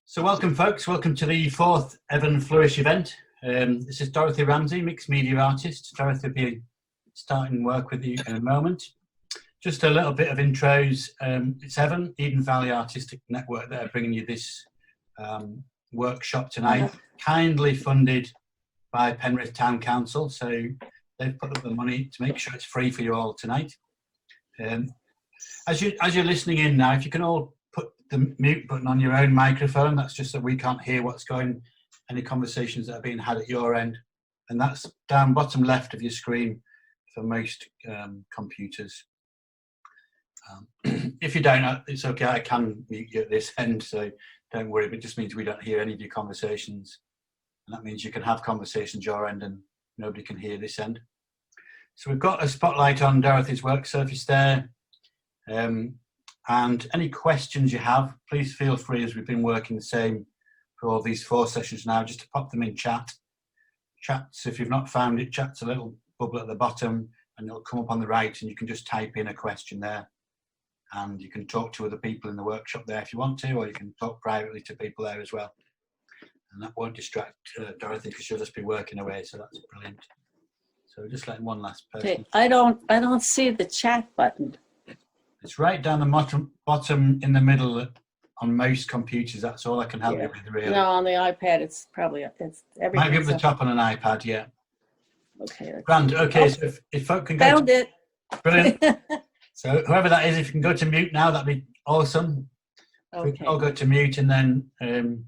So welcome folks, welcome to the fourth Evan Flourish event. This is Dorothy Ramsay, mixed media artist. Dorothy will be starting work with you in a moment. Just a little bit of intros. It's Evan, Eden Valley Artistic Network that are bringing you this workshop tonight, kindly funded by Penrith Town Council. So they've put up the money to make sure it's free for you all tonight. As you're listening in now, if you can all put the mute button on your own microphone, that's just so we can't hear what's going, any conversations that are being had at your end. And that's down bottom left of your screen for most computers. If you don't, it's okay, I can mute you at this end, so don't worry, but it just means we don't hear any of your conversations. And that means you can have conversations your end and nobody can hear this end. So we've got a spotlight on Dorothy's work surface there. And any questions you have, please feel free, as we've been working the same for all these 4 sessions now, just to pop them in chat. Chats, if you've not found it, chat's a little bubble at the bottom and it'll come up on the right and you can just type in a question there. And you can talk to other people in the workshop there if you want to, or you can talk privately to people there as well. And that won't distract Dorothy because she'll just be working away, so that's brilliant. So just letting one last person. Okay, I don't see the chat button. It's right down the bottom in the middle on most computers. That's all I can help you with, really. No, on the iPad, it's everything. Might be at the top on an iPad, yeah. Okay. Grand. Okay, so if folk can go. Found it. Brilliant. So whoever that is, if you can go to mute now, that'd be awesome. Okay. We can all go to mute, and then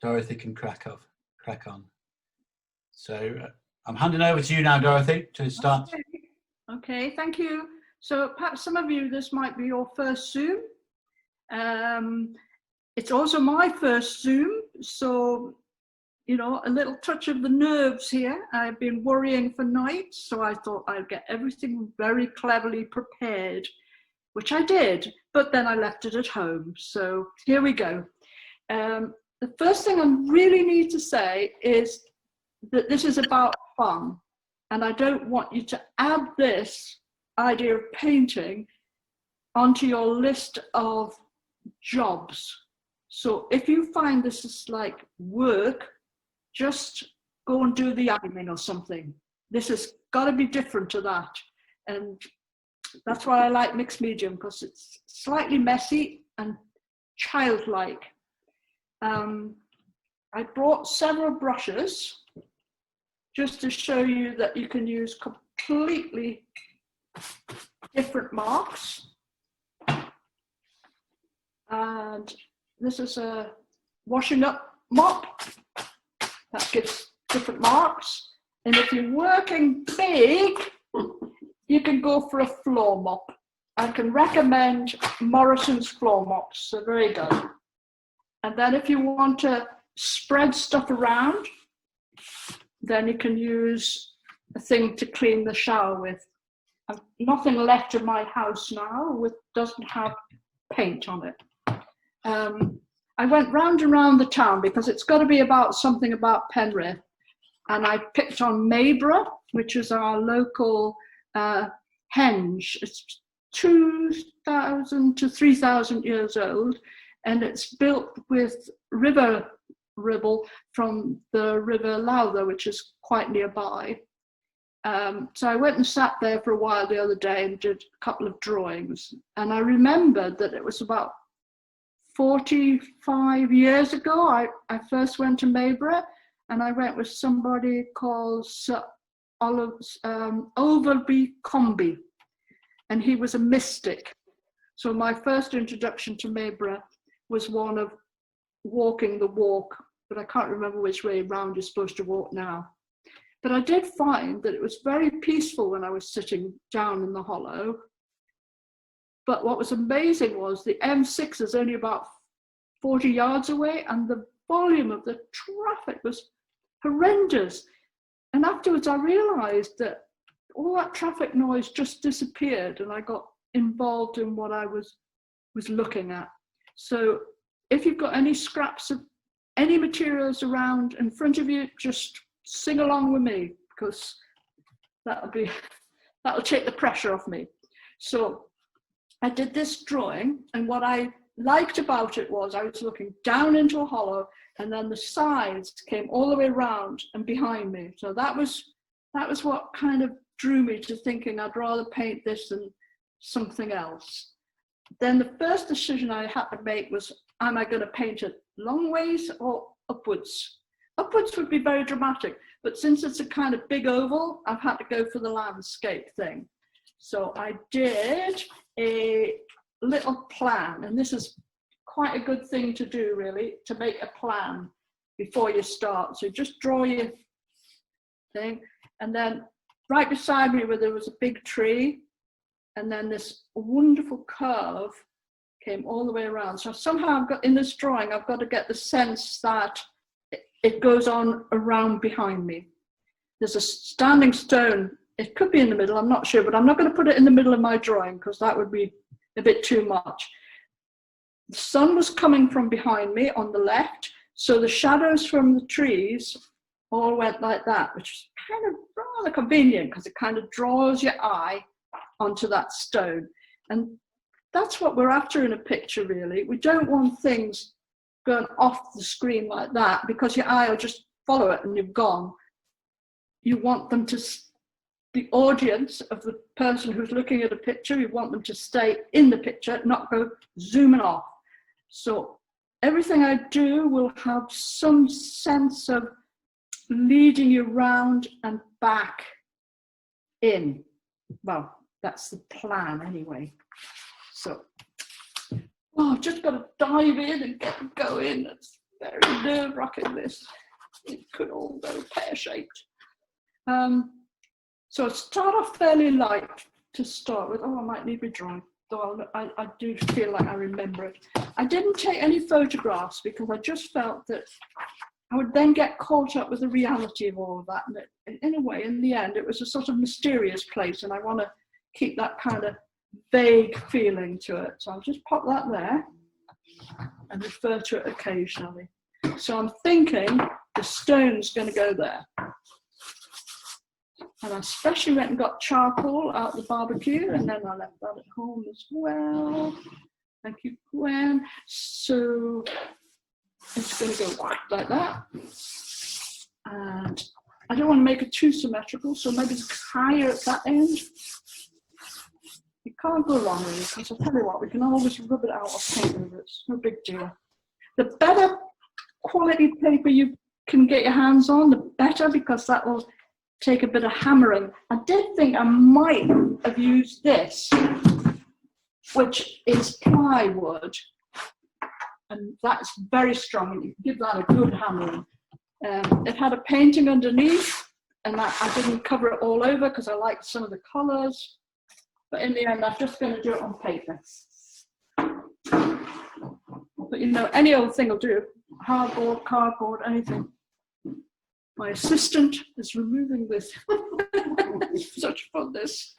Dorothy can crack on. So I'm handing over to you now, Dorothy, to start. Okay, thank you. So perhaps some of you, this might be your first Zoom. It's also my first Zoom, so, you know, a little touch of the nerves here. I've been worrying for nights, so I thought I'd get everything very cleverly prepared, which I did, but then I left it at home. So here we go. The first thing I really need to say is that this is about fun, and I don't want you to add this idea of painting onto your list of jobs. So if you find this is like work, just go and do the admin or something. This has got to be different to that. And that's why I like mixed medium, because it's slightly messy and childlike. I brought several brushes just to show you that you can use completely different marks. And this is a washing up mop that gives different marks. And if you're working big, you can go for a floor mop. I can recommend Morrison's floor mops, they're very good. And then if you want to spread stuff around, then you can use a thing to clean the shower with. I've nothing left in my house now which doesn't have paint on it. I went round and round the town because it's got to be about something about Penrith, and I picked on Mayborough, which is our local henge. It's 2,000 to 3,000 years old, and it's built with river ribble from the River Lowther, which is quite nearby. So I went and sat there for a while the other day and did a couple of drawings. And I remembered that it was about 45 years ago I first went to Mayborough, and I went with somebody called Sir Overby Comby, and he was a mystic. So my first introduction to Mayborough was one of walking the walk, but I can't remember which way round you're supposed to walk now. But I did find that it was very peaceful when I was sitting down in the hollow. But what was amazing was the M6 is only about 40 yards away, and the volume of the traffic was horrendous. And afterwards I realized that all that traffic noise just disappeared, and I got involved in what I was looking at. So if you've got any scraps of any materials around in front of you, just sing along with me, because that'll take the pressure off me. So I did this drawing, and what I liked about it was I was looking down into a hollow, and then the sides came all the way around and behind me. So that was what kind of drew me to thinking I'd rather paint this than something else. Then the first decision I had to make was, am I going to paint it long ways or upwards? Upwards would be very dramatic, but since it's a kind of big oval, I've had to go for the landscape thing. So I did a little plan, and this is quite a good thing to do, really, to make a plan before you start. So just draw your thing, and then right beside me where there was a big tree, and then this wonderful curve came all the way around. So somehow I've got, in this drawing, I've got to get the sense that it goes on around behind me. There's a standing stone. It could be in the middle, I'm not sure, but I'm not going to put it in the middle of my drawing because that would be a bit too much. The sun was coming from behind me on the left, so the shadows from the trees all went like that, which is kind of rather convenient because it kind of draws your eye onto that stone. And that's what we're after in a picture, really. We don't want things going off the screen like that because your eye will just follow it and you've gone. You want them to, the audience of the person who's looking at a picture, you want them to stay in the picture, not go zooming off. So everything I do will have some sense of leading you round and back in. Well, that's the plan anyway. So, oh, I've just got to dive in and get going. It's very nerve-wracking, this. It could all go pear-shaped. So I'll start off fairly light to start with. Oh, I might need my drawing, though I do feel like I remember it. I didn't take any photographs because I just felt that I would then get caught up with the reality of all of that. And in a way, in the end, it was a sort of mysterious place, and I want to keep that kind of vague feeling to it. So I'll just pop that there and refer to it occasionally. So I'm thinking the stone's going to go there. And I especially went and got charcoal out of the barbecue, and then I left that at home as well. Thank you, Gwen. So it's going to go like that. And I don't want to make it too symmetrical, so maybe it's higher at that end. You can't go wrong with it, because I'll tell you what, we can always rub it out or paint over it. It's no big deal. The better quality paper you can get your hands on, the better, because that will take a bit of hammering. I did think I might have used this, which is plywood, and that's very strong. You can give that a good hammering. It had a painting underneath, and I didn't cover it all over because I liked some of the colours. But in the end, I'm just going to do it on paper. But you know, any old thing will do. Hardboard, cardboard, anything. My assistant is removing this. Such fun, this.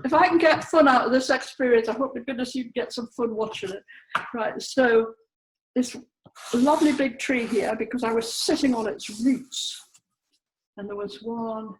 If I can get fun out of this experience, I hope to goodness you get some fun watching it. Right, so this lovely big tree here, because I was sitting on its roots, and there was one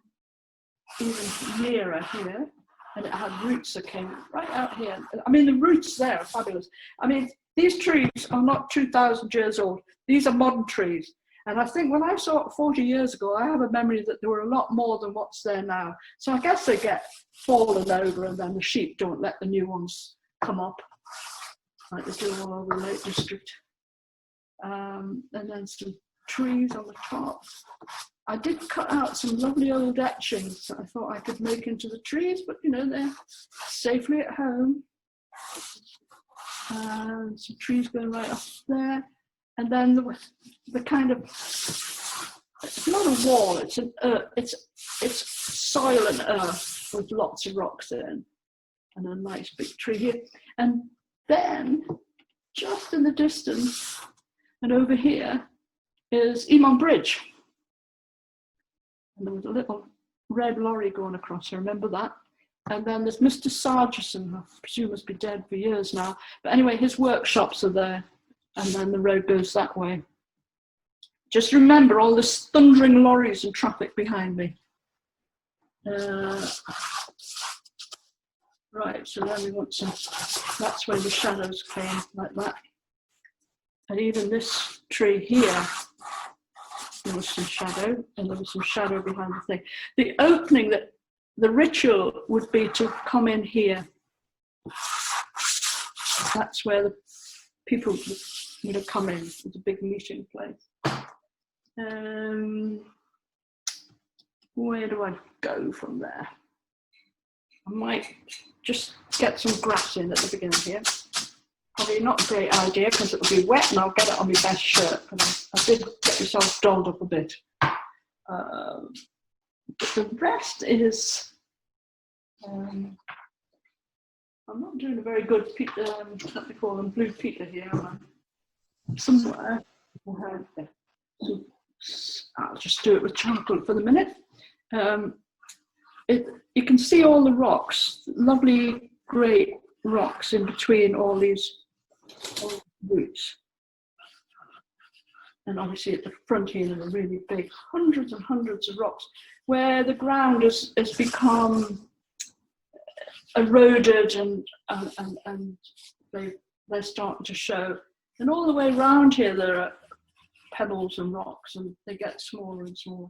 even nearer here, and it had roots that came right out here. I mean, the roots there are fabulous. I mean, these trees are not 2,000 years old. These are modern trees. And I think when I saw it 40 years ago, I have a memory that there were a lot more than what's there now. So I guess they get fallen over, and then the sheep don't let the new ones come up, like they do all over the Lake District. And then some trees on the top. I did cut out some lovely old etchings that I thought I could make into the trees, but you know, they're safely at home. And some trees going right up there. And then the kind of, it's not a wall, it's soil and earth with lots of rocks in, and a nice big tree here. And then just in the distance and over here is Emon Bridge. And there was a little red lorry going across, I remember that. And then there's Mr. Sargison, I presume must be dead for years now. But anyway, his workshops are there. And then the road goes that way. Just remember all this thundering lorries and traffic behind me. Right, so then we want some, that's where the shadows came, like that. And even this tree here, there was some shadow, and there was some shadow behind the thing. The opening, that the ritual would be to come in here. That's where the people would have come in. It's a big meeting place. Where do I go from there? I might just get some grass in at the beginning here. Probably not a great idea because it'll be wet and I'll get it on my best shirt. I did get myself dolled up a bit. But the rest is, I'm not doing a very good, what they call them, blue Peter here, am I? Somewhere. I'll just do it with charcoal for the minute. You can see all the rocks, lovely great rocks in between all these roots. And obviously at the front here, they're really big, hundreds and hundreds of rocks, where the ground has become eroded and they're starting to show. And all the way around here, there are pebbles and rocks, and they get smaller and smaller.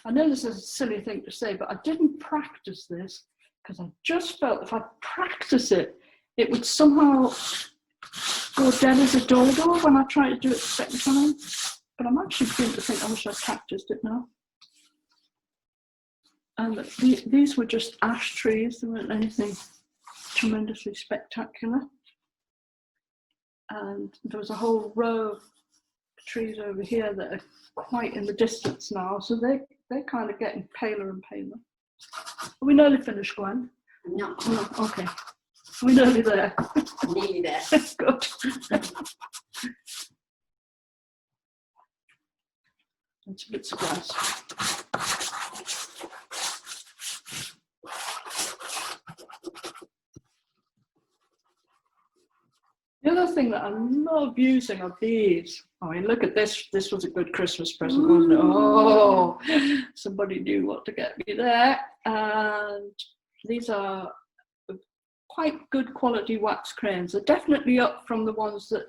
I know this is a silly thing to say, but I didn't practice this because I just felt if I practice it, it would somehow go dead as a dodo when I try to do it the second time. But I'm actually beginning to think I wish I'd practiced it now. And these were just ash trees. There weren't anything tremendously spectacular. And there was a whole row of trees over here that are quite in the distance now, so they're kind of getting paler and paler. Are we nearly finished, Gwen? No. No, okay. We're nearly there. Nearly there. Good. That's a bit of grass. The other thing that I love using are these. I mean, look at this. This was a good Christmas present, wasn't it? Oh, somebody knew what to get me there. And these are quite good quality wax crayons. They're definitely up from the ones that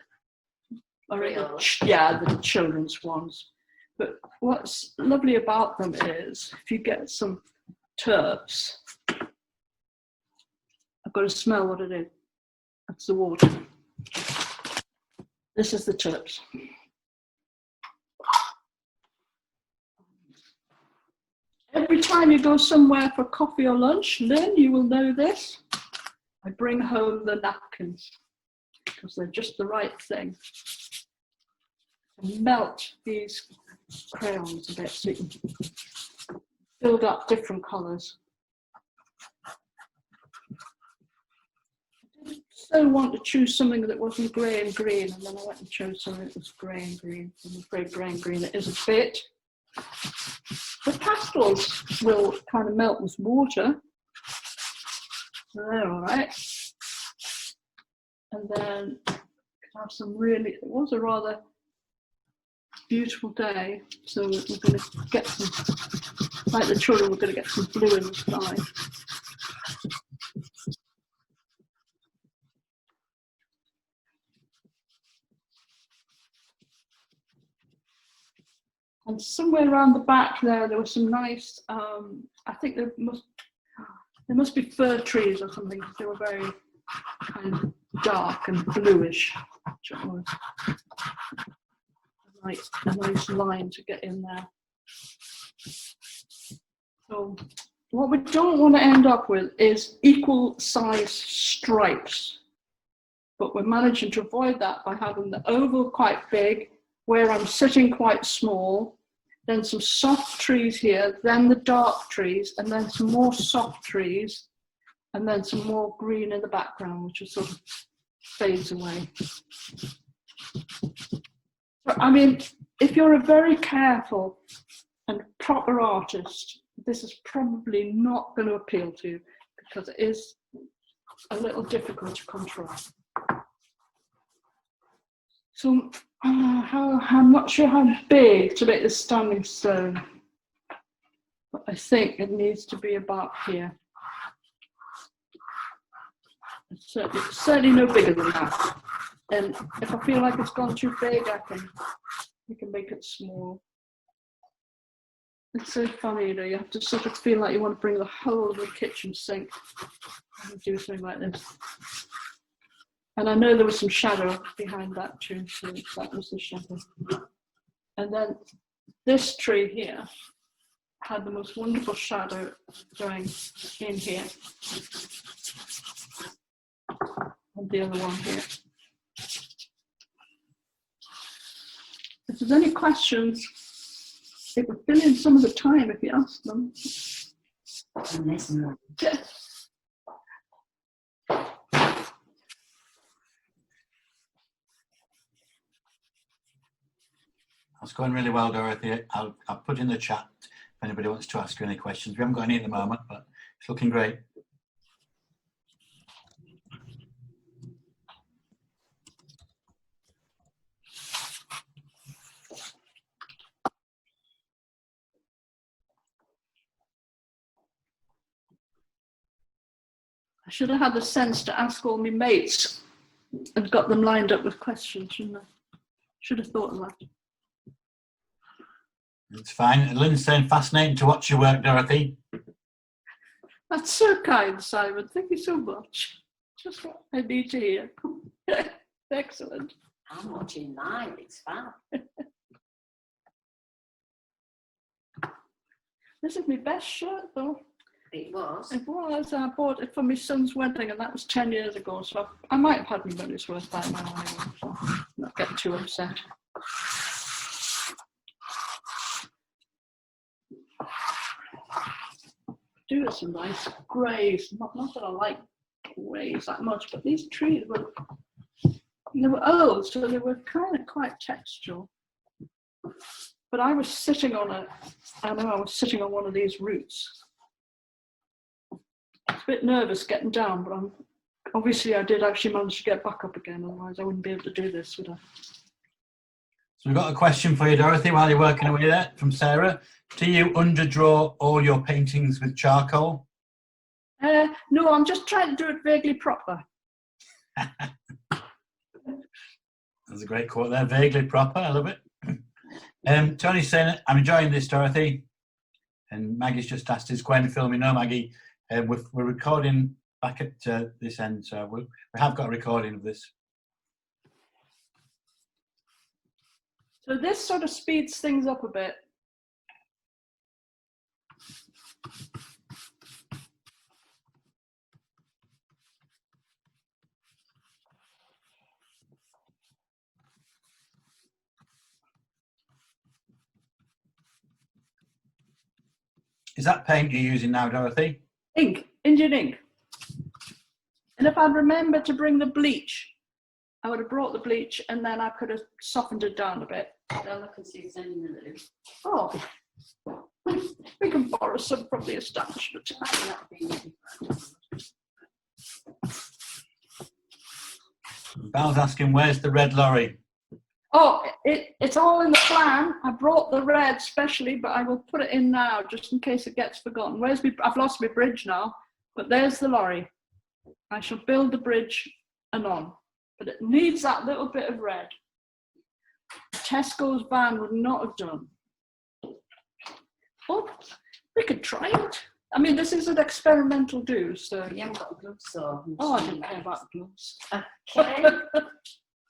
are in the children's ones. But what's lovely about them is if you get some turps, I've got to smell what it is. That's the water. This is the turps. Every time you go somewhere for coffee or lunch, Lynn, you will know this. I bring home the napkins because they're just the right thing. And melt these crayons a bit so you can build up different colours. I want to choose something that wasn't grey and green, and then I went and chose something that was grey and green. I'm afraid grey and green it is a bit. The pastels will kind of melt with water. So they're all right. And then have some really, it was a rather beautiful day, so we're going to get some, like the children, we're going to get some blue in the sky. And somewhere around the back there was some nice, I think there must be fir trees or something. They were very kind of dark and bluish. Which was a nice line to get in there. So what we don't want to end up with is equal size stripes. But we're managing to avoid that by having the oval quite big, where I'm sitting quite small, then some soft trees here, then the dark trees, and then some more soft trees, and then some more green in the background, which just sort of fades away. So, I mean, if you're a very careful and proper artist, this is probably not going to appeal to you because it is a little difficult to control. So I'm not sure how big to make this standing stone, but I think it needs to be about here. It's certainly no bigger than that. And if I feel like it's gone too big, you can make it small. It's so funny, you know, you have to sort of feel like you want to bring the whole of the kitchen sink and do something like this. And I know there was some shadow behind that too, so that was the shadow. And then this tree here had the most wonderful shadow going in here. And the other one here. If there's any questions, it would fill in some of the time if you ask them. Yeah. That's going really well, Dorothy. I'll put in the chat if anybody wants to ask you any questions. We haven't got any at the moment, but it's looking great. I should have had the sense to ask all my mates and got them lined up with questions, shouldn't I? Should have thought of that. It's fine. Lynn's saying fascinating to watch your work, Dorothy. That's so kind, Simon. Thank you so much. Just what I need to hear. Excellent. I'm watching live, it's fab. This is my best shirt, though. It was. It was. I bought it for my son's wedding, and that was 10 years ago, so I might have had my money's worth by now anyway, so not get too upset. Do have some nice greys. Not that I like greys that much, but these trees they were old, so they were kind of quite textural. But I was sitting on one of these roots. I was a bit nervous getting down, but obviously I did actually manage to get back up again, otherwise I wouldn't be able to do this, would I? So we've got a question for you, Dorothy, while you're working away there, from Sarah. Do you underdraw all your paintings with charcoal? No, I'm just trying to do it vaguely proper. That's a great quote there, vaguely proper, I love it. Tony's saying, I'm enjoying this, Dorothy. And Maggie's just asked, is Gwen filming? No, Maggie, we're recording back at this end, so we have got a recording of this. So this sort of speeds things up a bit. Is that paint you're using now, Dorothy? Ink, Indian ink. And if I'd remembered to bring the bleach, I would have brought the bleach and then I could have softened it down a bit. Don't look and see if there's any in the loop. Oh, we can borrow some from the establishment. Val's asking, where's the red lorry? Oh, it's all in the plan. I brought the red specially, but I will put it in now just in case it gets forgotten. I've lost my bridge now, but there's the lorry. I shall build the bridge anon, but it needs that little bit of red. Tesco's van would not have done. Oh, we could try it. I mean, this is an experimental do, so. You haven't got gloves, so. Oh, I didn't care about the gloves. Okay.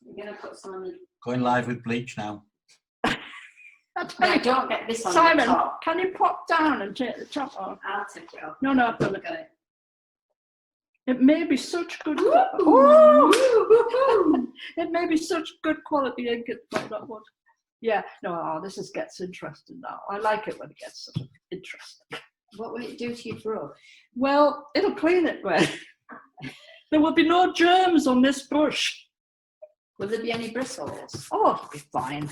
You're going to put some on the. Going live with bleach now. I don't get this on Simon, the top. can you pop down and take the top off? I'll take it off. No, I've done it. Got it. It may be such good. It may be such good quality ink. It might not want. Yeah, no, this gets interesting now. I like it when it gets sort of interesting. What will it do to your throat? Well, it'll clean it, Gwen. There will be no germs on this bush. Will there be any bristles? Oh, it'll be fine.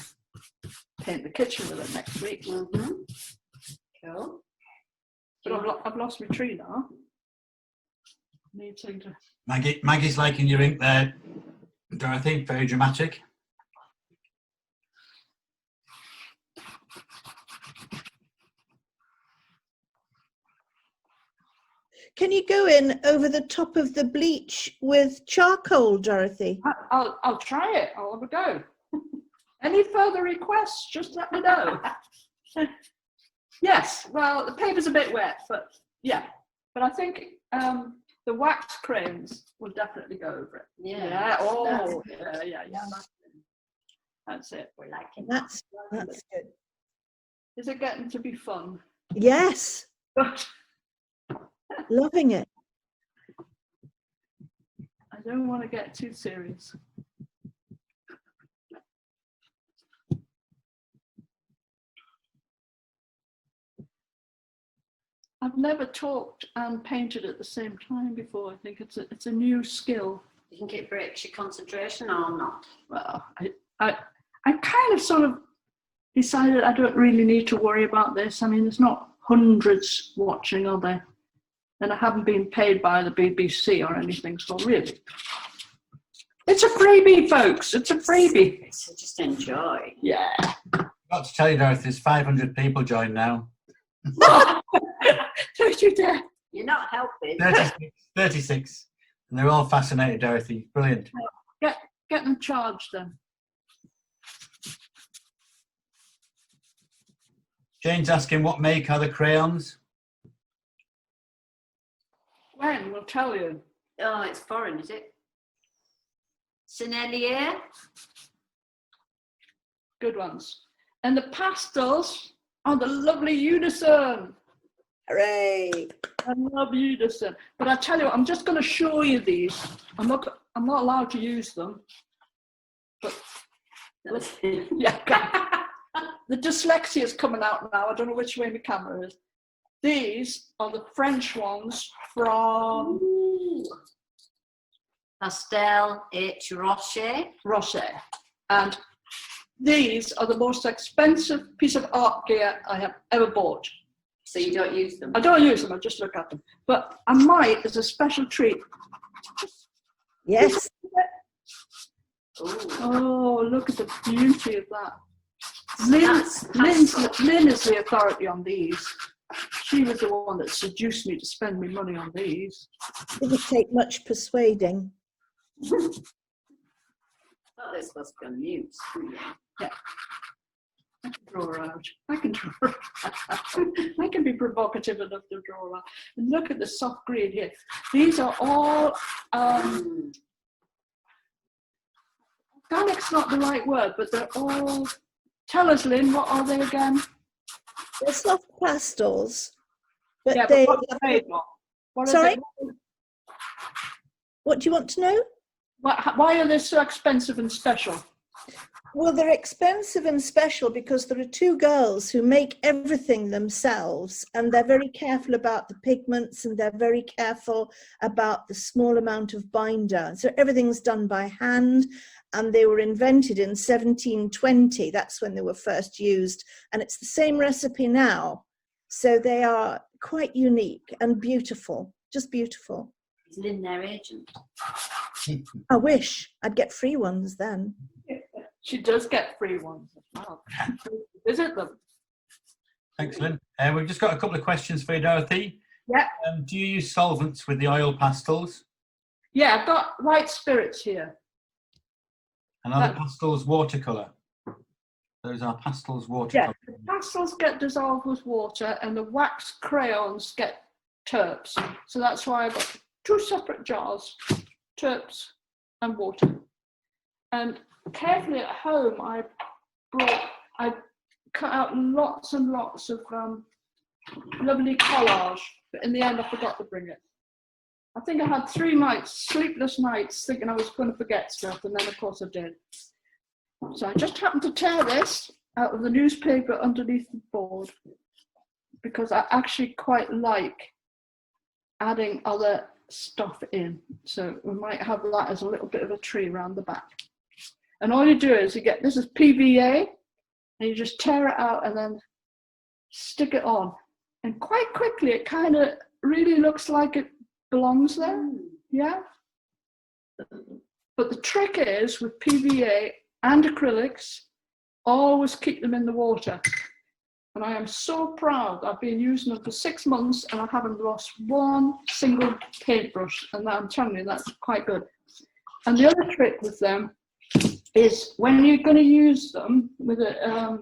Paint the kitchen with it next week. Mm-hmm. Cool. But I've lost my tree now. Need to. Maggie's liking your ink there, Dorothy. Very dramatic. can you go in over the top of the bleach with charcoal, Dorothy? I'll try it. I'll have a go. Any further requests, just let me know. Yes, well, the paper's a bit wet, but yeah. But I think the wax crayons will definitely go over it. Yeah. Oh, That's yeah. That's it. We're liking That's good. Is it getting to be fun? Yes, loving it. I don't want to get too serious. I've never talked and painted at the same time before. I think it's a new skill. Do you think it breaks your concentration or not? Well, I kind of sort of decided I don't really need to worry about this. I mean, there's not hundreds watching, are there? And I haven't been paid by the BBC or anything, so really. It's a freebie, folks. It's a freebie. So just enjoy. Yeah. I've got to tell you, Dorothy, there's 500 people joined now. Don't you dare. You're not helping. 36. And they're all fascinated, Dorothy. Brilliant. Get them charged then. Jane's asking, what make are the crayons? When? We'll tell you. Oh, it's foreign, is it? Sennelier? Good ones. And the pastels are the lovely Unison. Hooray! I love Unison. But I tell you what, I'm just going to show you these. I'm not allowed to use them. But yeah, the dyslexia is coming out now. I don't know which way my camera is. These are the French ones from Pastel H. Rocher. Rocher. And these are the most expensive piece of art gear I have ever bought. So you don't use them? I don't use them, I just look at them. But I might, as a special treat. Yes. Ooh. Oh, look at the beauty of that. That's Lynn is the authority on these. She was the one that seduced me to spend my money on these. Didn't take much persuading. I thought this was from mute. Yeah. I can draw her out. I can be provocative enough to draw her out. And look at the soft green here. These are all organic's not the right word, but they're all. Tell us, Lynn, what are they again? They're soft pastels, but Yeah, they. but what are they made of? What are Sorry? they- What do you want to know? Why are they so expensive and special? Well, they're expensive and special because there are two girls who make everything themselves, and they're very careful about the pigments, and they're very careful about the small amount of binder. So everything's done by hand, and they were invented in 1720. That's when they were first used, and it's the same recipe now. So they are quite unique and beautiful, just beautiful. Is Lynn their agent? I wish I'd get free ones then. She does get free ones as well. Visit them. Thanks, Lynn. We've just got a couple of questions for you, Dorothy. Yeah. Do you use solvents with the oil pastels? Yeah, I've got white spirits here. And are the pastels watercolour? Those are pastels watercolour. Yeah, the pastels get dissolved with water and the wax crayons get terps. So that's why I've got two separate jars, terps and water. And carefully at home, I cut out lots and lots of lovely collage, but in the end I forgot to bring it. I think I had 3 nights, sleepless nights, thinking I was going to forget stuff, and then of course I did. So I just happened to tear this out of the newspaper underneath the board, because I actually quite like adding other stuff in. So we might have that as a little bit of a tree around the back. And all you do is this is PVA, and you just tear it out and then stick it on. And quite quickly, it kind of really looks like it belongs there. Yeah. But the trick is with PVA and acrylics, always keep them in the water. And I am so proud. I've been using them for 6 months and I haven't lost one single paintbrush. And I'm telling you, that's quite good. And the other trick with them is when you're going to use them with a...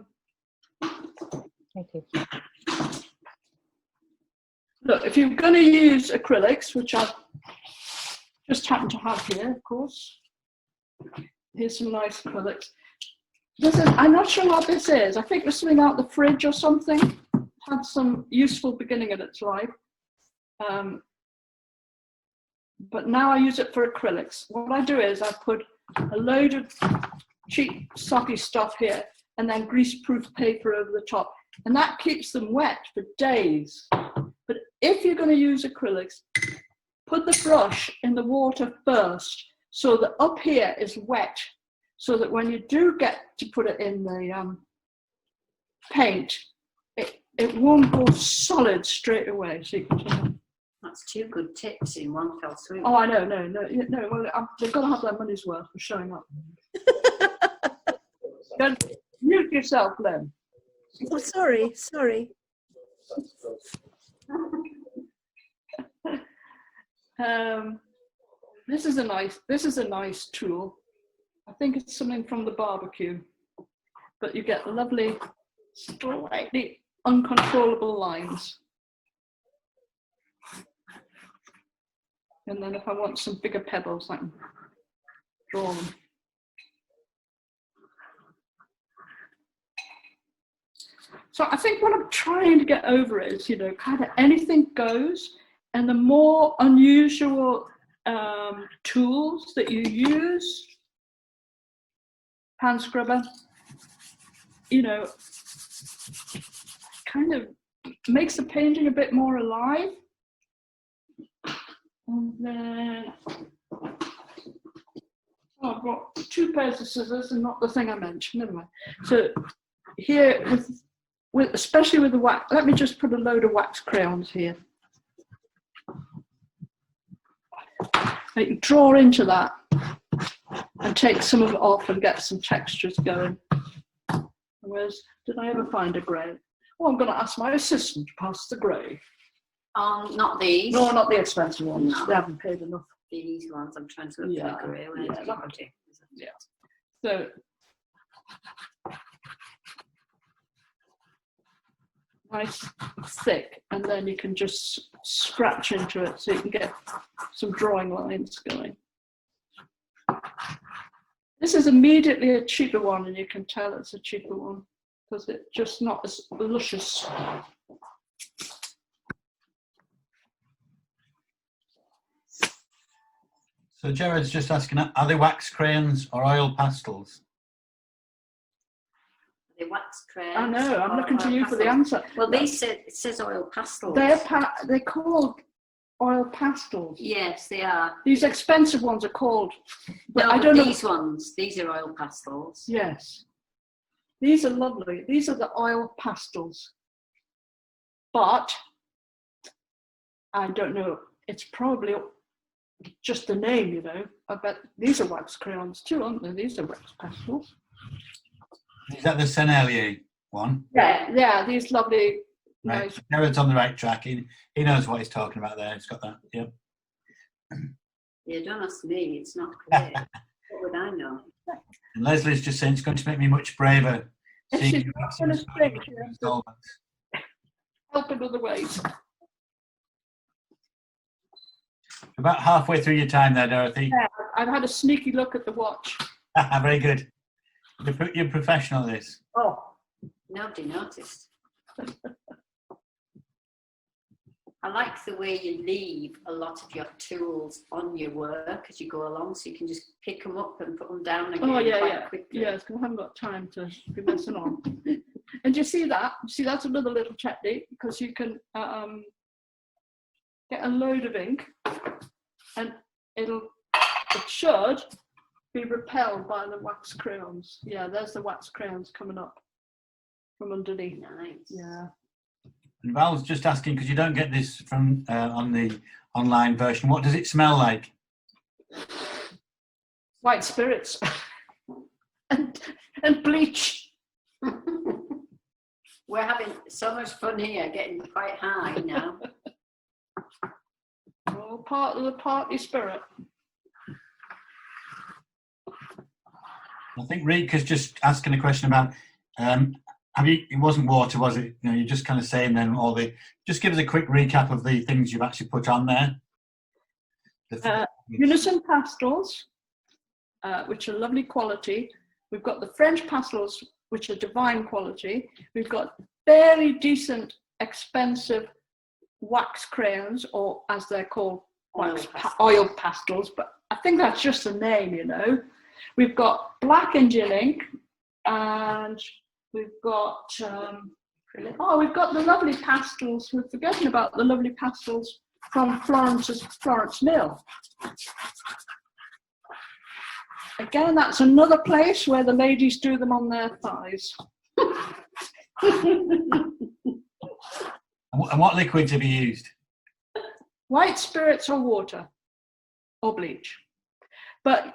Thank you. Look, if you're going to use acrylics, which I just happen to have here, of course. Here's some nice acrylics. I'm not sure what this is. I think there's something out the fridge or something. Had some useful beginning in its life. But now I use it for acrylics. What I do is I put a load of cheap socky stuff here and then greaseproof paper over the top. And that keeps them wet for days. But if you're going to use acrylics, put the brush in the water first so that up here is wet, so that when you do get to put it in the paint, it won't go solid straight away. So you can... That's 2 good tips in one fell swoop. Oh, I know, no. Well, they've got to have their money's worth for showing up. Don't mute yourself, Len. Oh, sorry. This is a nice tool. I think it's something from the barbecue, but you get lovely, slightly uncontrollable lines. And then if I want some bigger pebbles, I can draw them. So I think what I'm trying to get over is, kind of anything goes, and the more unusual tools that you use, hand scrubber, kind of makes the painting a bit more alive. And then I've got 2 pairs of scissors and not the thing I mentioned, never mind. So here, especially with the wax, let me just put a load of wax crayons here. You can draw into that and take some of it off and get some textures going. Did I ever find a grey? Oh, I'm going to ask my assistant to pass the grey. Not these. No, not the expensive ones. No. They haven't paid enough. These ones. I'm trying to look for the grey ones. Yeah. So nice thick, and then you can just scratch into it so you can get some drawing lines going. This is immediately a cheaper one, and you can tell it's a cheaper one because it's just not as luscious. So Jared's just asking, are they wax crayons or oil pastels? They wax crayons. I know, I'm looking to you for the answer. Well, it says oil pastels. They're called oil pastels. Yes, they are. These expensive ones are called. But No, I don't know. These ones. These are oil pastels. Yes. These are lovely. These are the oil pastels. But I don't know. It's probably just the name, I bet these are wax crayons too, aren't they? These are wax pastels. Is that the Sennelier one? Yeah, these lovely, Right. nice. Jared's on the right track. He knows what he's talking about there. He's got that. Yep. Yeah, don't ask me. It's not clear. What would I know? And Leslie's just saying it's going to make me much braver. She's Seeing you not waxing gonna and stick, solvents. she has to help in other ways. About halfway through your time there, Dorothy. Yeah, I've had a sneaky look at the watch. Very good. You're professional at this. Oh, Nobody noticed. I like the way you leave a lot of your tools on your work as you go along, so you can just pick them up and put them down again quite quickly. Yes, because I haven't got time to be messing on. And you see that? See, that's another little technique, because you can get a load of ink, and it should be repelled by the wax crayons. Yeah, there's the wax crayons coming up from underneath. Nice. Yeah. And Val's just asking, because you don't get this from on the online version, what does it smell like? White spirits and bleach. We're having so much fun here, getting quite high now. All part of the party spirit. I think Rika's just asking a question about, it wasn't water, was it? You know, you're just kind of saying then just give us a quick recap of the things you've actually put on there. Unison pastels, which are lovely quality. We've got the French pastels, which are divine quality. We've got fairly decent, expensive wax crayons, or as they're called, oil pastels, but I think that's just a name, you know. We've got black Indian ink, and we've got we've got the lovely pastels. We're forgetting about the lovely pastels from Florence Mill. Again, that's another place where the ladies do them on their thighs. And what liquids have you used? White spirits or water or bleach. But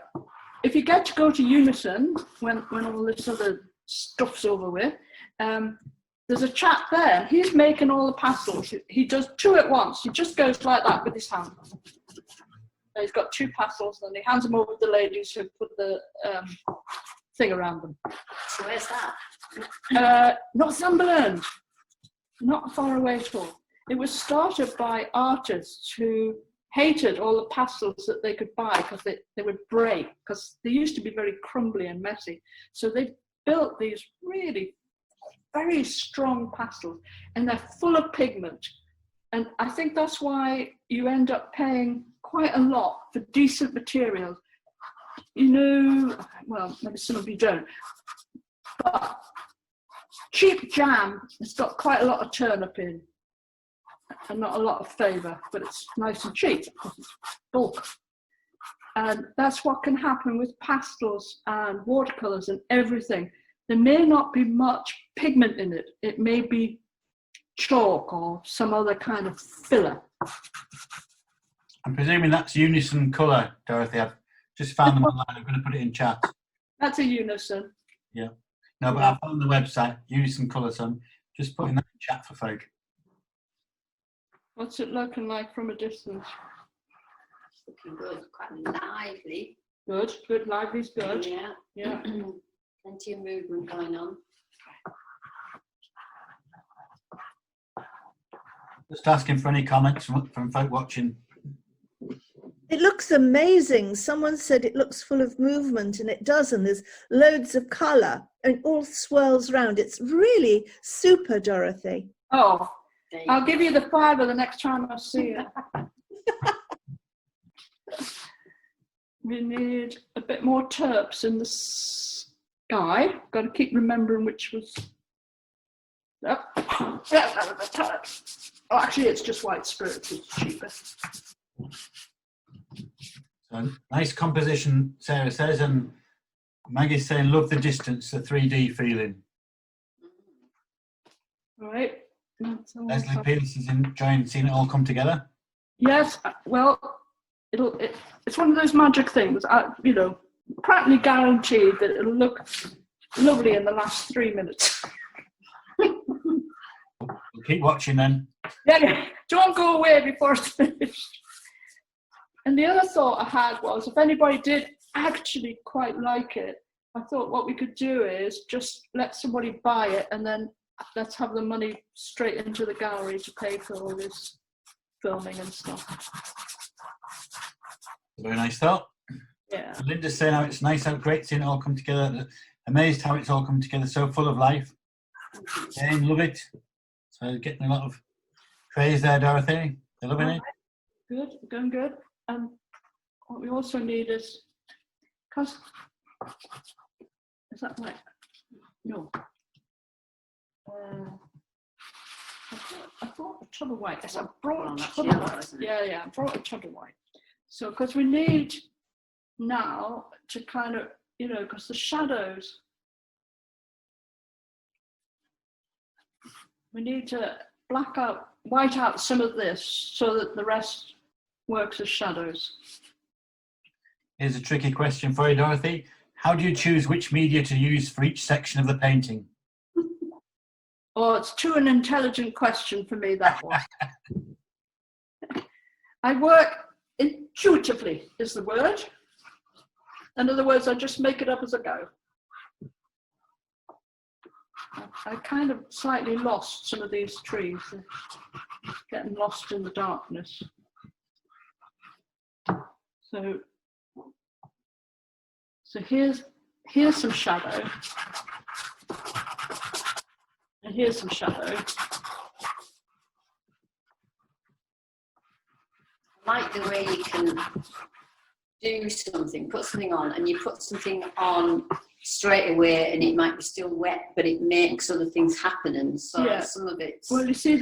if you get to go to Unison, when all this other stuff's over with, there's a chap there, and he's making all the pastels. He does two at once. He just goes like that with his hand. And he's got two pastels, and he hands them over to the ladies who put the thing around them. So where's that? Northumberland. Not far away at all. It was started by artists who hated all the pastels that they could buy because they would break, because they used to be very crumbly and messy. So they built these really very strong pastels, and they're full of pigment. And I think that's why you end up paying quite a lot for decent materials. You know, well, maybe some of you don't, but cheap jam has got quite a lot of turnip in and not a lot of flavour, but it's nice and cheap because it's bulk. And that's what can happen with pastels and watercolours and everything. There may not be much pigment in it. It may be chalk or some other kind of filler. I'm presuming that's Unison colour, Dorothy. I've just found them online. I'm going to put it in chat. That's a Unison. Yeah. No, but I found the website, Unison Colour, so I'm just putting that in chat for folk. What's it looking like from a distance? It's looking good, quite lively. Good, good, lively's good. Yeah. Yeah. Plenty of movement going on. Just asking for any comments from folk watching. It looks amazing. Someone said it looks full of movement, and it does, and there's loads of colour and it all swirls round. It's really super, Dorothy. Oh, I'll give you the $5 the next time I see it. We need a bit more terps in the sky. Got to keep remembering which was. Yep. Yeah, that was the terps. Oh, actually, it's just white spirits. It's cheaper. So, nice composition, Sarah says, and Maggie's saying, love the distance, the 3D feeling. All right. Leslie Pierce is enjoying seeing it all come together. Yes, well, it's one of those magic things. You know, practically guaranteed that it'll look lovely in the last 3 minutes. We'll keep watching then. Yeah, don't go away before it's finished. And the other thought I had was, if anybody did actually quite like it, I thought what we could do is just let somebody buy it, and then let's have the money straight into the gallery to pay for all this filming and stuff. Very nice thought. Yeah. Linda's saying how it's nice, how great seeing it all come together. Amazed how it's all come together, so full of life. Jane, love it. So getting a lot of praise there, Dorothy. They're loving it. Good, going good. And what we also need is, because, is that right? No. I brought a tub of white. Yes, I brought a tub of white. Yeah, I brought a tub of white. So, because we need now to kind of, you know, because the shadows, we need to white out some of this so that the rest works as shadows. Here's a tricky question for you, Dorothy. How do you choose which media to use for each section of the painting? Oh, it's too an intelligent question for me, that one. I work intuitively, is the word. In other words, I just make it up as I go. I kind of slightly lost some of these trees. They're getting lost in the darkness. So here's some shadow. And here's some shadow. I like the way you can do something, put something on, and you put something on straight away and it might be still wet, but it makes other things happen, and so some of it's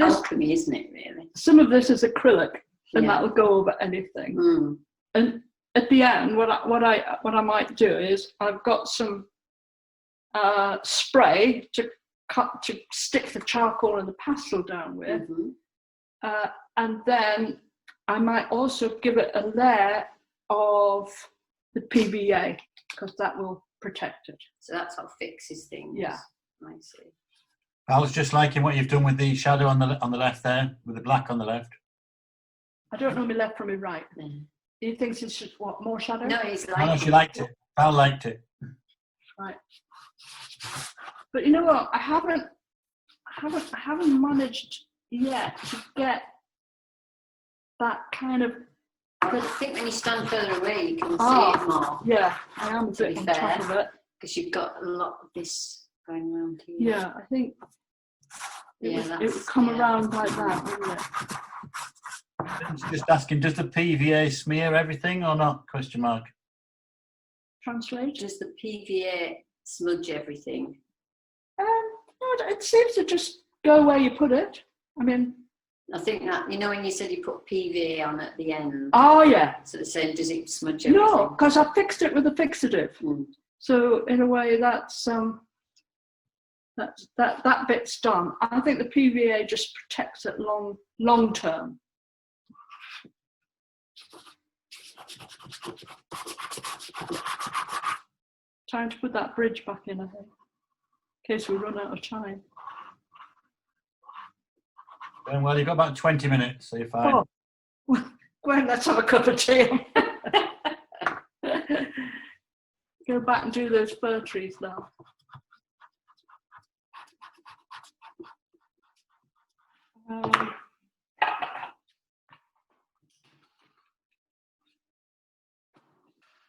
alchemy, isn't it, really? Some of this is acrylic, and that'll go over anything. And at the end, what I might do is I've got some spray to stick the charcoal and the pastel down with, and then I might also give it a layer of the PVA, because that will protect it. So that's what fixes things. Yeah. I see. I was just liking what you've done with the shadow on the left there, with the black on the left. I don't know my left from my right. He thinks it's just what, more shadow? No, he's like. No, she liked it. Val liked it. Right. But you know what? I haven't managed yet to get that kind of. I think when you stand further away, you can see it more. Yeah, I am a bit on top of it. Because you've got a lot of this going around here. Yeah, I think it would come around like that, wouldn't it? Just asking, does the PVA smear everything or not? Question mark. Translate? Does the PVA smudge everything? No, it seems to just go where you put it. I mean, I think that, you know, when you said you put PVA on at the end. Oh, yeah. So the same, does it smudge everything? No, because I fixed it with a fixative. So in a way, that bit's done. I think the PVA just protects it long term. Time to put that bridge back in, I think, in case we run out of time. Well, you've got about 20 minutes, so you're fine. Oh. Gwen, let's have a cup of tea. Go back and do those fir trees now.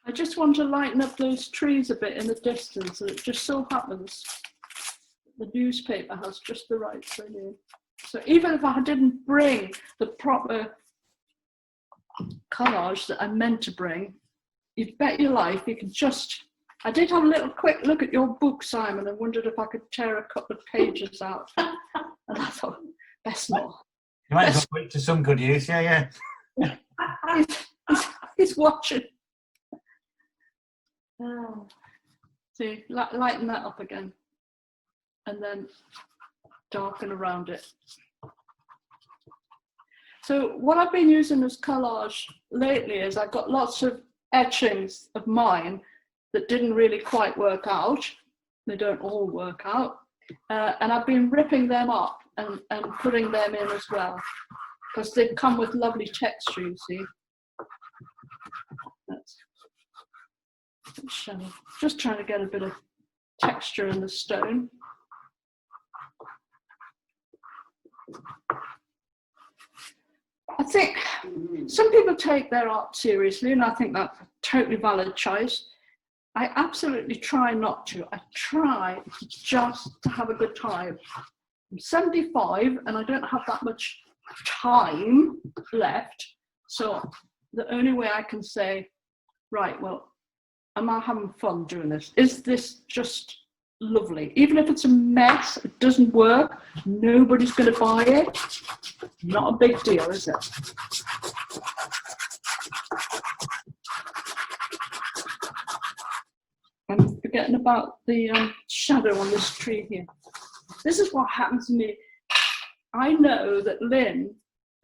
I just want to lighten up those trees a bit in the distance, and it just so happens the newspaper has just the right thing in. So even if I didn't bring the proper collage that I meant to bring, you'd bet your life you can just. I did have a little quick look at your book, Simon, and wondered if I could tear a couple of pages out. And I thought, best not. You might as well put it to some good use, yeah. He's watching. See, lighten that up again, and then darken around it. So what I've been using as collage lately is I've got lots of etchings of mine that didn't really quite work out. They don't all work out. And I've been ripping them up and putting them in as well, because they come with lovely texture, you see. That's just trying to get a bit of texture in the stone. I think some people take their art seriously, and I think that's a totally valid choice. I absolutely try not to. I try just to have a good time. I'm 75 and I don't have that much time left. So the only way I can say, right, well, am I having fun doing this? Is this just lovely? Even if it's a mess, it doesn't work, nobody's going to buy it. Not a big deal, is it? I'm forgetting about the shadow on this tree here. This is what happens to me. I know that Lynn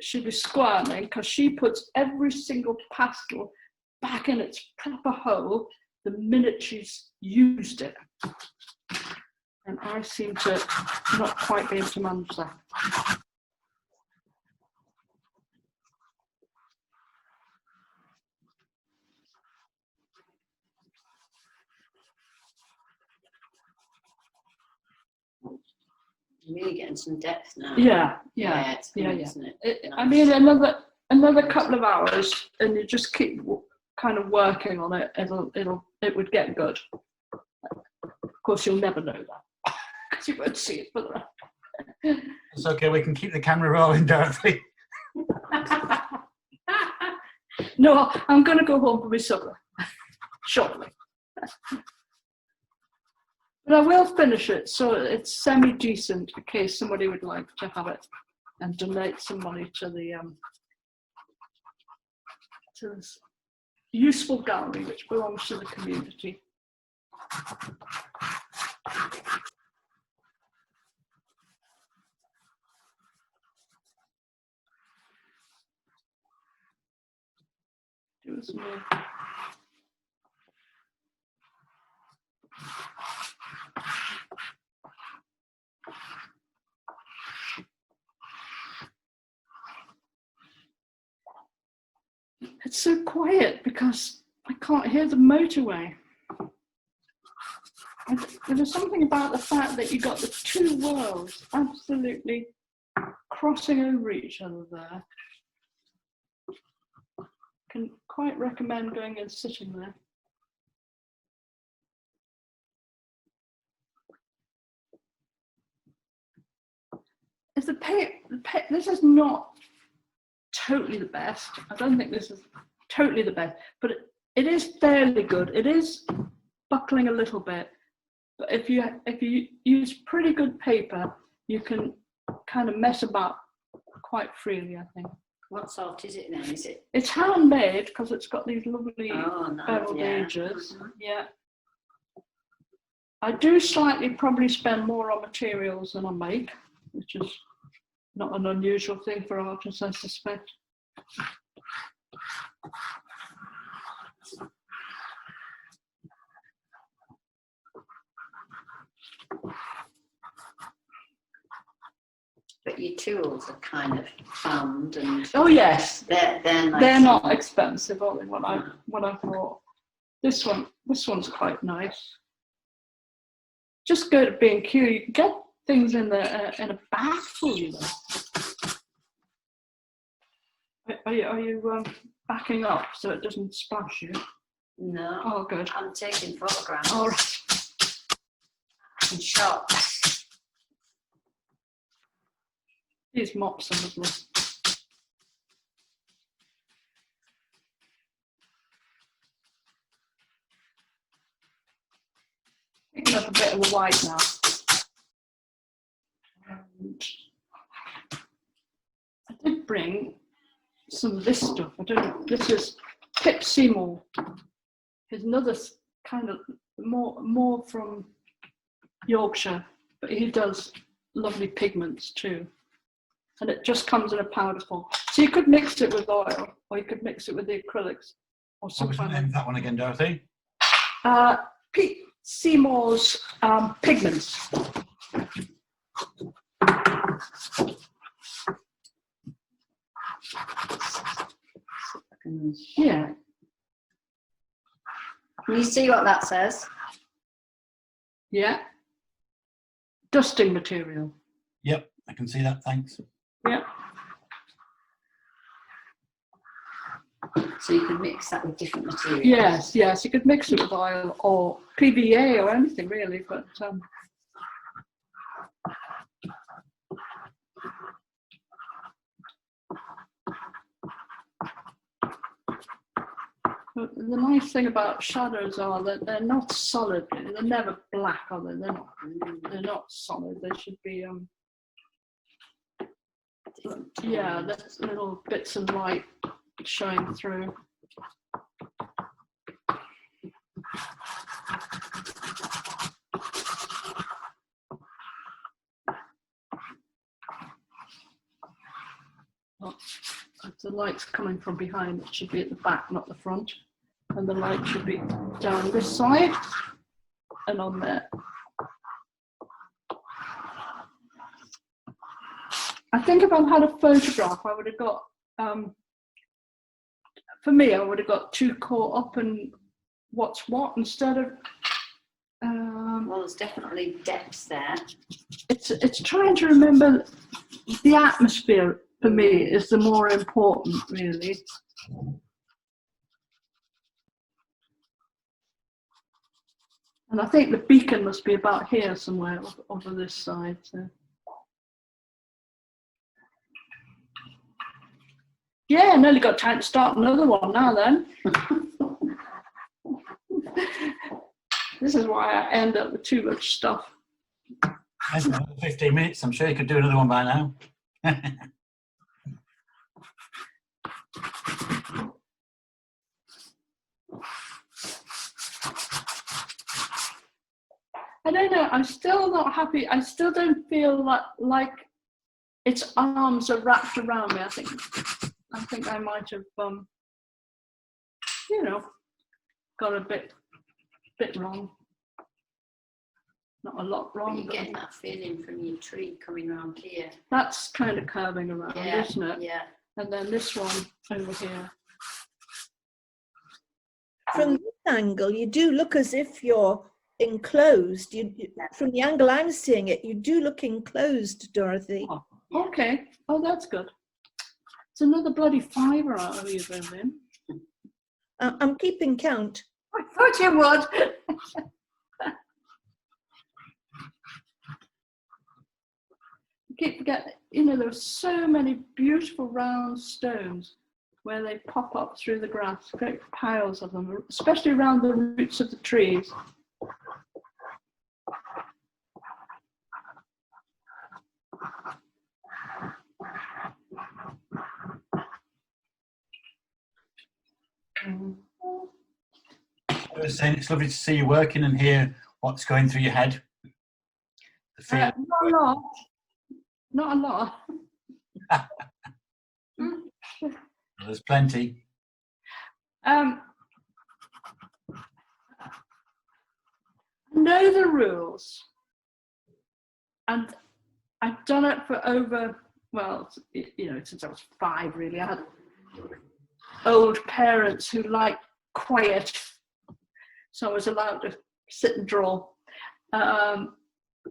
should be squirming because she puts every single pastel back in its proper hole the minute she's used it. And I seem to not quite be able to manage that. Really getting some depth now. Yeah. It's good, Yeah. isn't it? I mean, another couple of hours, and you just keep kind of working on it. It would get good. Of course, you'll never know that because you won't see it for the. It's okay, we can keep the camera rolling, Dorothy. No, I'm going to go home for my supper shortly. But I will finish it so it's semi-decent in case somebody would like to have it and donate some money to the to this useful gallery which belongs to the community. Do some more. It's so quiet because I can't hear the motorway. There was something about the fact that you got the two worlds absolutely crossing over each other there. Can quite recommend going and sitting there. If this is not totally the best. I don't think this is totally the best, but it is fairly good. It is buckling a little bit, but if you use pretty good paper, you can kind of mess about quite freely, I think. What sort is it then? Is it? It's handmade because it's got these lovely beveled yeah. edges. Yeah. I do slightly probably spend more on materials than I make, which is not an unusual thing for artists, I suspect. But your tools are kind of found and. Oh yes, they're not expensive, are they? What I thought. This one's quite nice. Just go to B&Q. You can get things in a bag for you. Are you backing up so it doesn't splash you? No. Oh, good. I'm taking photographs. All right. And shots. These mops are lovely. Picking up a bit of the white now. And I did bring some of this stuff. I don't know. This is Pip Seymour. He's another kind of more from Yorkshire, but he does lovely pigments too. And it just comes in a powder form. So you could mix it with oil, or you could mix it with the acrylics, or What was the name of that one again, Dorothy? Pete Seymour's pigments. Yeah. Can you see what that says? Yeah. Dusting material. Yep, I can see that, thanks. Yeah. So you could mix that with different materials. Yes. You could mix it with oil or PVA or anything really, but but the nice thing about shadows are that they're not solid. They're never black, are they? They're not solid. They should be there's little bits of light showing through. If the light's coming from behind, it should be at the back, not the front. And the light should be down this side and on there. I think if I'd had a photograph, I would have got, for me, I would have got too caught up in what's what instead of. Well, there's definitely depth there. It's trying to remember the atmosphere for me is the more important, really. And I think the beacon must be about here somewhere over this side. So. Yeah, nearly got time to start another one now then. This is why I end up with too much stuff. 15 minutes, I'm sure you could do another one by now. I don't know, I'm still not happy. I still don't feel like its arms are wrapped around me. I think I might have, you know, got a bit wrong. Not a lot wrong. You're getting that feeling from your tree coming around here. That's kind of curving around, Yeah, isn't it? yeah. And then this one over here. From this angle, you do look as if you're enclosed. From the angle I'm seeing it, you do look enclosed, Dorothy. Oh, okay. Oh, that's good. It's another bloody fiver out of you, then. I'm keeping count. I thought you would. I keep forgetting, you know, there's so many beautiful round stones where they pop up through the grass, great piles of them, especially around the roots of the trees. I was saying it's lovely to see you working and hear what's going through your head. The feeling. Not a lot. Not a lot. There's plenty. I know the rules, and I've done it for over, well, you know, since I was 5, really. I had old parents who liked quiet, so I was allowed to sit and draw.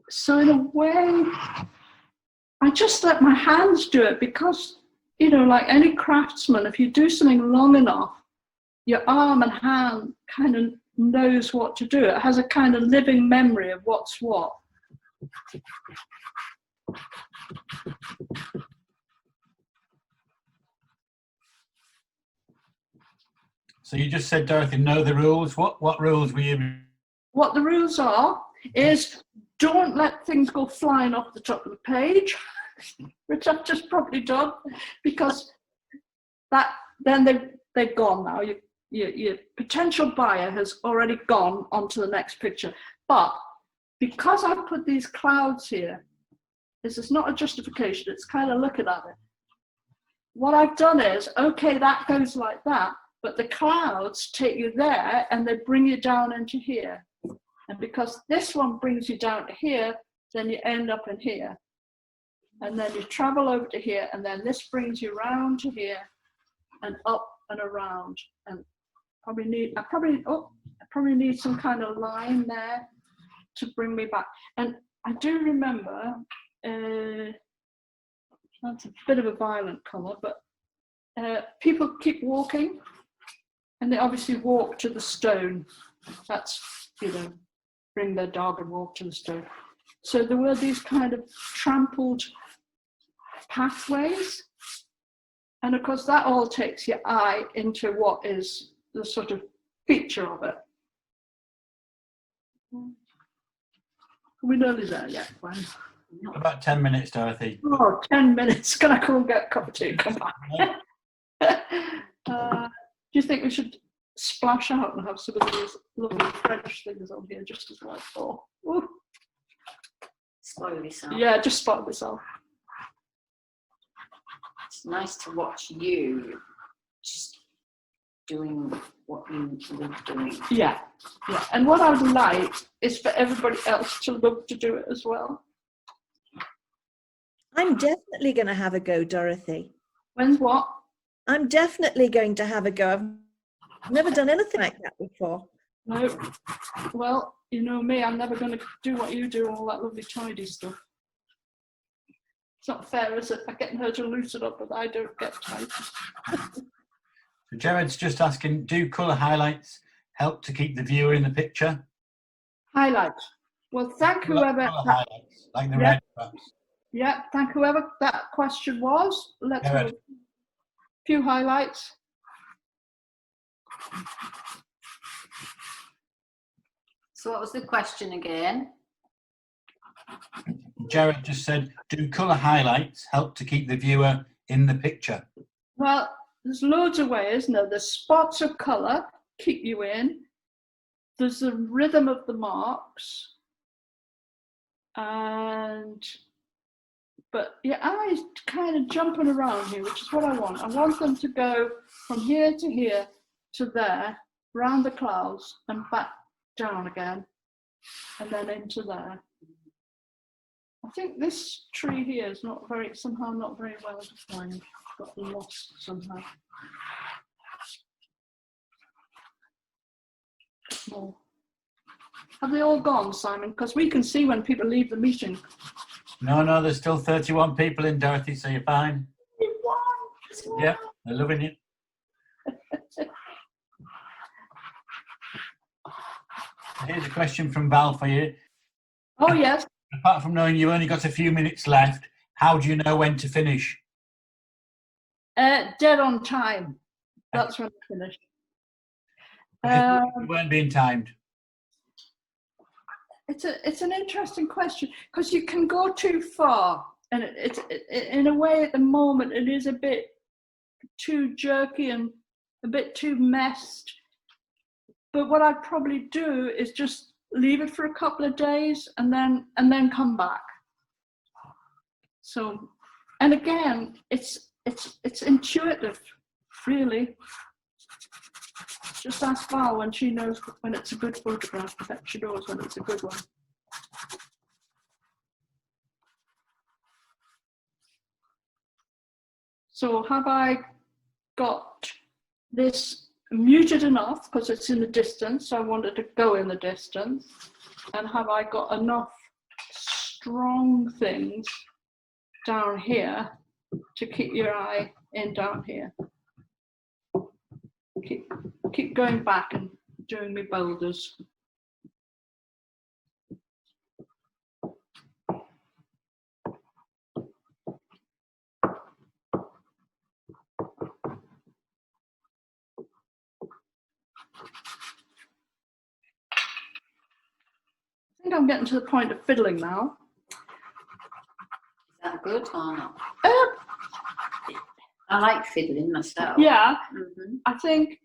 So in a way, I just let my hands do it because, you know, like any craftsman, if you do something long enough, your arm and hand kind of knows what to do. It has a kind of living memory of what's what. So you just said, Dorothy, know the rules. What rules were you? What the rules are is don't let things go flying off the top of the page, which I've just probably done, because then they've gone now. Your potential buyer has already gone onto the next picture. But because I've put these clouds here, this is not a justification, it's kind of looking at it. What I've done is, okay, that goes like that, but the clouds take you there and they bring you down into here. And because this one brings you down to here, then you end up in here. And then you travel over to here, and then this brings you round to here and up and around. And I probably need some kind of line there to bring me back. And I do remember, that's a bit of a violent colour, but people keep walking, and they obviously walk to the stone. That's, you know, bring their dog and walk to the stone. So there were these kind of trampled pathways. And of course, that all takes your eye into what is the sort of feature of it. Are we nearly there yet, Gwen? About 10 minutes, Dorothy. Oh, 10 minutes. Can I go and get a cup of tea? Come back. Do you think we should splash out and have some of these lovely French things on here just as well? Oh. Spoil yourself. Yeah, just spot myself. It's nice to watch you just doing what you love doing. Yeah. And what I would like is for everybody else to love to do it as well. I'm definitely going to have a go, Dorothy. When's what? I'm definitely going to have a go. I've never done anything like that before. No. Well, you know me, I'm never going to do what you do, all that lovely tidy stuff. It's not fair, is it? I'm getting her to loosen up, but I don't get tidy. So Jared's just asking, do colour highlights help to keep the viewer in the picture? Highlights. Well, thank whoever. Colour highlights, like the Yeah. red perhaps. Yeah, thank whoever that question was. Let's have a few highlights. So what was the question again? Jared just said, do colour highlights help to keep the viewer in the picture? Well, there's loads of ways. No, there's spots of colour, keep you in. There's the rhythm of the marks. But your eyes kind of jumping around here, which is what I want. I want them to go from here to there, round the clouds and back down again, and then into there. I think this tree here is somehow not very well defined. Got lost somehow. More. Have they all gone, Simon? Because we can see when people leave the meeting. No, there's still 31 people in, Dorothy, so you're fine. Yeah, they're loving it. Here's a question from Val for you. Oh, yes. Apart from knowing you've only got a few minutes left, how do you know when to finish? Dead on time. That's when I finished. You weren't being timed. It's an interesting question because you can go too far, and it's in a way at the moment it is a bit too jerky and a bit too messed. But what I'd probably do is just leave it for a couple of days and then come back. So, and again, it's intuitive, really. Just ask Val when she knows when it's a good photograph. I bet she knows when it's a good one. So have I got this muted enough because it's in the distance, so I wanted to go in the distance, and have I got enough strong things down here to keep your eye in down here? Keep going back and doing me boulders. I think I'm getting to the point of fiddling now. Is that good or not? I like fiddling myself. Yeah, Mm-hmm. I think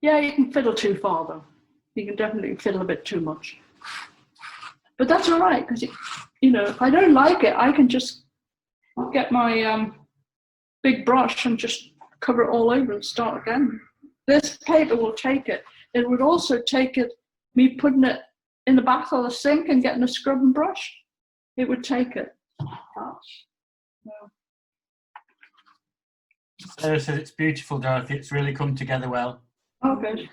yeah, you can fiddle too far though. You can definitely fiddle a bit too much. But that's all right, because you know, if I don't like it, I can just get my big brush and just cover it all over and start again. This paper will take it. It would also take it, me putting it in the bath or the sink and getting a scrub and brush. It would take it. No. Sarah says it's beautiful, Dorothy. It's really come together well. Oh, good.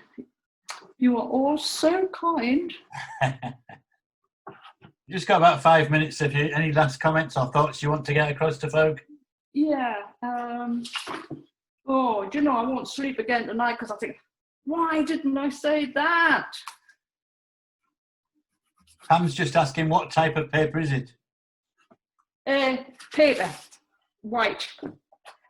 You are all so kind. You just got about 5 minutes. If you any last comments or thoughts you want to get across to folk? Yeah. Oh, do you know, I won't sleep again tonight because I think, why didn't I say that? Pam's just asking what type of paper is it? Paper, white.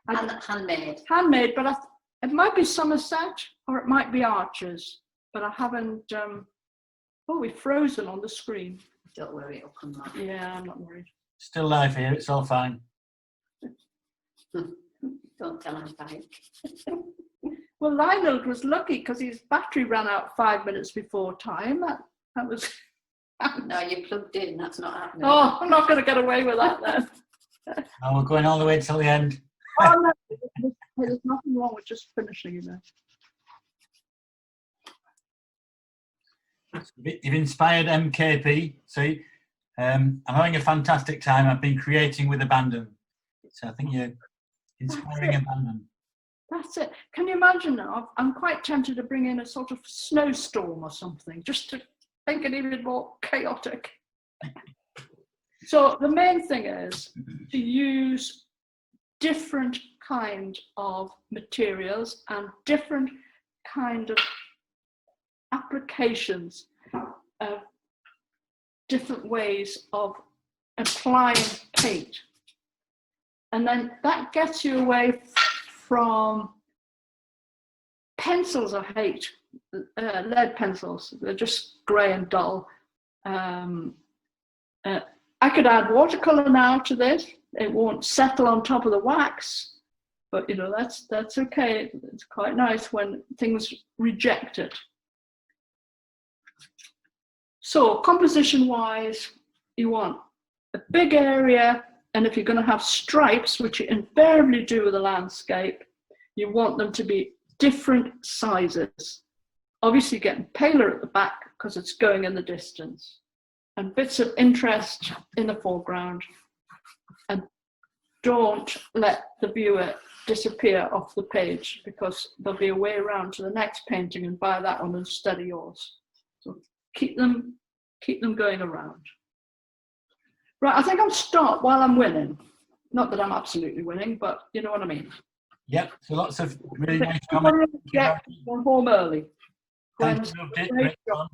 Handmade. Handmade, but it might be Somerset or it might be Archers, but I haven't. Oh, we've frozen on the screen. Don't worry, it'll come back. Yeah, I'm not worried. Still live here. It's all fine. Don't tell him about it. Well, Lionel was lucky because his battery ran out 5 minutes before time. That was. No, you plugged in. That's not happening. Oh, I'm not going to get away with that then. Oh, we're going all the way till the end. Oh, no, there's nothing wrong with just finishing, you know. You've inspired MKP. See, I'm having a fantastic time. I've been creating with abandon. So I think you're inspiring abandon. That's it. Can you imagine now? I'm quite tempted to bring in a sort of snowstorm or something, just to make it even more chaotic. So the main thing is to use different kind of materials and different kind of applications of different ways of applying paint. And then that gets you away from pencils. I hate lead pencils. They're just grey and dull. I could add watercolour now to this. It won't settle on top of the wax, but you know, that's okay. It's quite nice when things reject it. So composition wise, you want a big area, and if you're going to have stripes, which you invariably do with a landscape, you want them to be different sizes. Obviously getting paler at the back because it's going in the distance, and bits of interest in the foreground. And don't let the viewer disappear off the page, because there'll be a way around to the next painting and buy that one instead of yours. So keep them going around. Right, I think I'll stop while I'm winning. Not that I'm absolutely winning, but you know what I mean. Yep, so lots of really nice comments. Get one home early. Thank you, loved it. Great fun.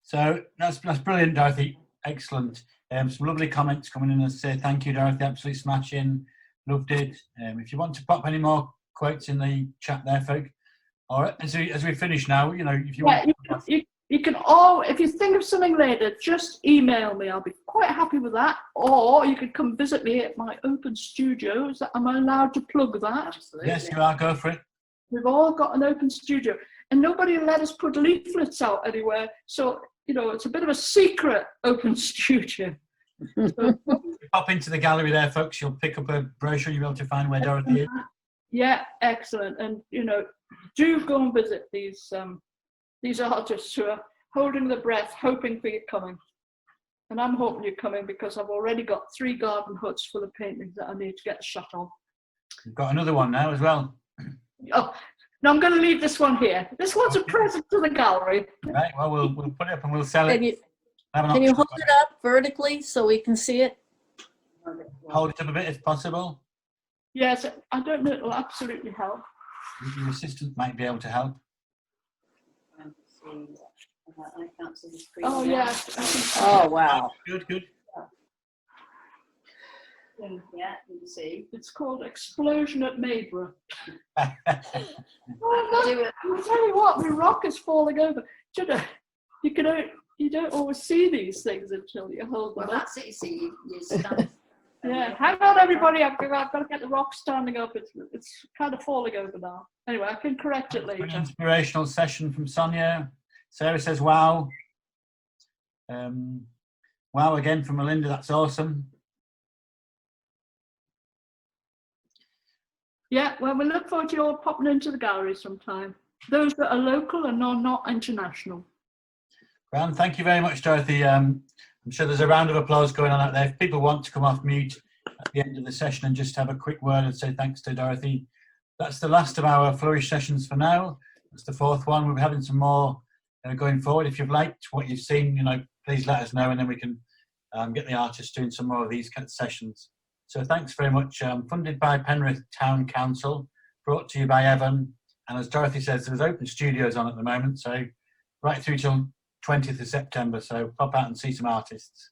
So that's brilliant, Dorothy. Excellent. Some lovely comments coming in and say thank you, Dorothy. Absolutely smashing. Loved it. If you want to pop any more quotes in the chat there, folk, or as we finish now, you know, if you want. You can all, if you think of something later, just email me. I'll be quite happy with that. Or you could come visit me at my open studio. Am I allowed to plug that? Absolutely. Yes, you are. Go for it. We've all got an open studio, and nobody let us put leaflets out anywhere. So, you know, it's a bit of a secret open studio. So, Pop into the gallery there, folks. You'll pick up a brochure. You'll be able to find where Dorothy is. yeah, excellent. And, you know, do go and visit these artists who are holding their breath, hoping for you coming. And I'm hoping you're coming, because I've already got 3 garden huts full of paintings that I need to get a shot of. We've got another one now as well. Oh, no, I'm going to leave this one here. This one's a present to the gallery. Right, well, we'll put it up and we'll sell it. Can you hold it up vertically so we can see it? Hold it up a bit if possible. Yes, I don't know, it'll absolutely help. Your assistant might be able to help. I can't see the screen. Oh, now. yes. Oh, wow. Good. Yeah, you can see. It's called Explosion at Mayborough. Do it. I'll tell you what, the rock is falling over. You don't always see these things until you hold them Well, up. that's it. You see, you stand. Yeah, hang on, everybody. I've got to get the rock standing up. It's kind of falling over now. Anyway, I can correct it later. An inspirational session from Sonia. Sarah says, wow. Wow again from Melinda. That's awesome. Yeah, well, we look forward to you all popping into the gallery sometime. Those that are local and not international. Grand. Thank you very much, Dorothy. I'm sure there's a round of applause going on out there. If people want to come off mute at the end of the session and just have a quick word and say thanks to Dorothy. That's the last of our Flourish sessions for now. That's the 4th one. We'll be having some more going forward. If you've liked what you've seen, you know, please let us know, and then we can get the artists doing some more of these kind of sessions. So thanks very much. Funded by Penrith Town Council, brought to you by Evan. And as Dorothy says, there's open studios on at the moment, so right through till 20th of September. So pop out and see some artists.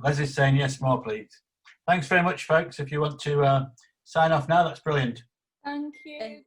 Leslie's saying yes, more please. Thanks very much, folks. If you want to sign off now, that's brilliant. Thank you.